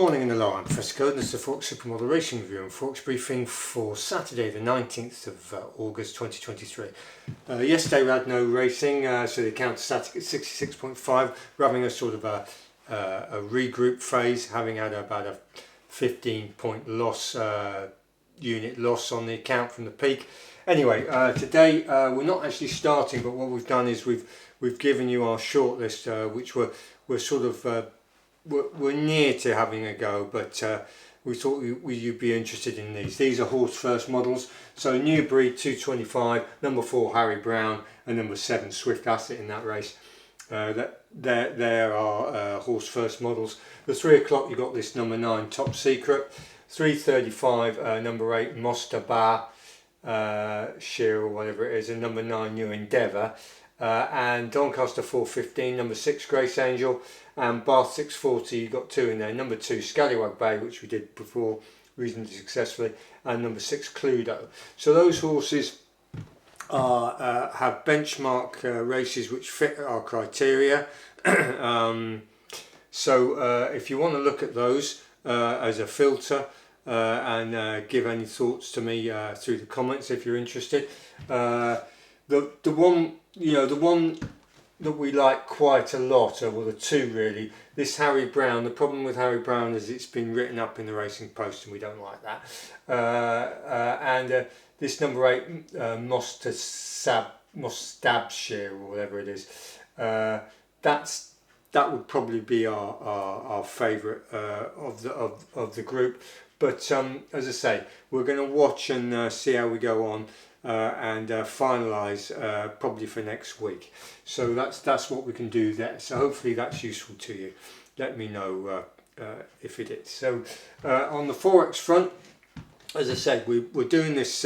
morning and hello, I'm Fresco and this is the Forex Supermodel Racing Review and Forex Briefing for Saturday the 19th of August 2023. Yesterday we had no racing, so the account is static at 66.5. We're having a sort of a regroup phase, having had about a 15-point loss, unit loss on the account from the peak. Anyway, today we're not actually starting, but what we've done is we've given you our shortlist, which we're sort of we're near to having a go, but we thought you'd be interested in these. These are horse first models. So new breed 225, number 4 Harry Brown, and number 7 Swift Asset in that race. There are horse first models. The 3 o'clock you got this number 9 Top Secret, 3:35 number 8 Mostaba Shear or whatever it is, and number 9 New Endeavour. And Doncaster 4:15, number 6 Grace Angel, and Bath 6:40. You got 2 in there. Number 2 Scallywag Bay, which we did before reasonably successfully, and number 6 Cluedo. So those horses have benchmark races which fit our criteria. So if you want to look at those as a filter and give any thoughts to me through the comments if you're interested. The one that we like quite a lot, well the 2 really, this Harry Brown. The problem with Harry Brown is it's been written up in the Racing Post and we don't like that. And this number 8 Mostabshire or whatever it is, that would probably be our favourite of the group. But as I say, we're going to watch and see how we go on. And finalise probably for next week. So that's what we can do there. So hopefully that's useful to you. Let me know if it is. So on the Forex front, as I said, we're doing this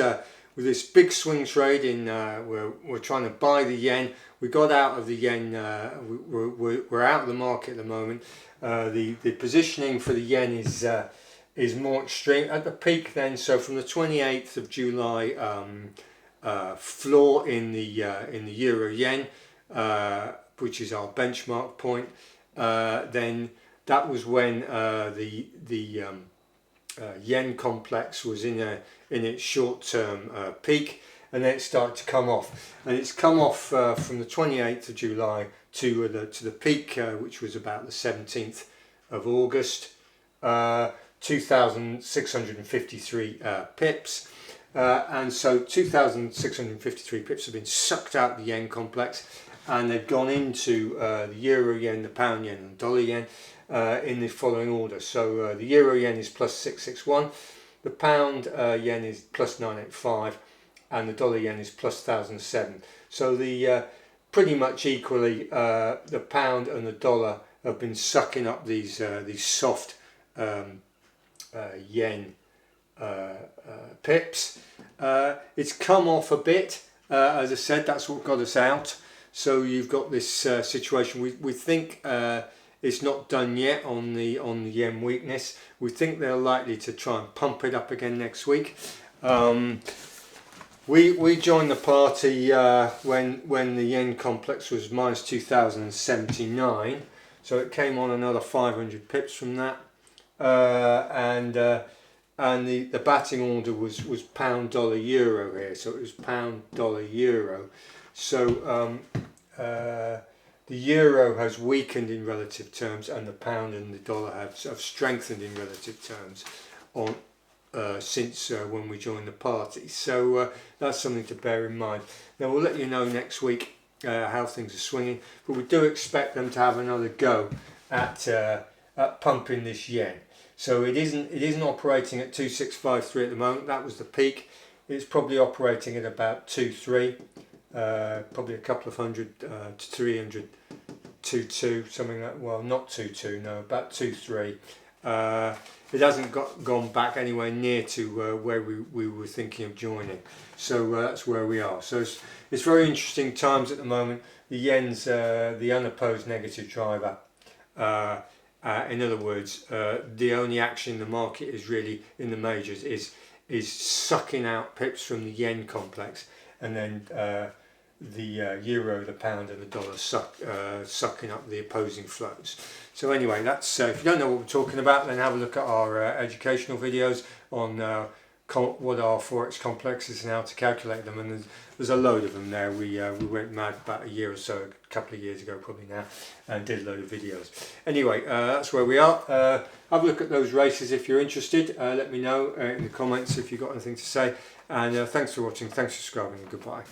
with this big swing trade in. We're trying to buy the yen. We got out of the yen. We're out of the market at the moment. The positioning for the yen is more extreme at the peak then. So from the 28th of July floor in the euro yen, which is our benchmark point, then that was when the yen complex was in its short-term peak, and then it started to come off, and it's come off from the 28th of July to the peak, which was about the 17th of August. 2,653 pips, and so 2,653 pips have been sucked out the yen complex, and they've gone into the euro yen, the pound yen, and the dollar yen in the following order. So the euro yen is plus 661, the pound yen is plus 985, and the dollar yen is plus 1007. So the pretty much equally the pound and the dollar have been sucking up these soft yen pips. It's come off a bit, as I said. That's what got us out. So you've got this situation. We think it's not done yet on the yen weakness. We think they're likely to try and pump it up again next week. We joined the party when the yen complex was minus 2,079. So it came on another 500 pips from that. And the batting order was pound dollar euro here, so it was pound dollar euro. So the euro has weakened in relative terms, and the pound and the dollar have strengthened in relative terms on since when we joined the party. So that's something to bear in mind. Now we'll let you know next week how things are swinging, but we do expect them to have another go at pumping this yen. So it isn't operating at 2653 at the moment. That was the peak. It's probably operating at about 23, probably a couple of hundred to 300, 22, something like, well, not 22, no, about 23. It hasn't gone back anywhere near to where we were thinking of joining. So that's where we are. So it's very interesting times at the moment. The yen's the unopposed negative driver. In other words, the only action in the market is really in the majors is sucking out pips from the yen complex, and then euro, the pound and the dollar sucking up the opposing flows. So anyway, that's if you don't know what we're talking about, then have a look at our educational videos on what are Forex complexes and how to calculate them, and there's a load of them there. We went mad about a year or so, a couple of years ago probably now, and did a load of videos. Anyway, that's where we are. Have a look at those races if you're interested. Let me know in the comments if you've got anything to say, and thanks for watching, thanks for subscribing, and goodbye.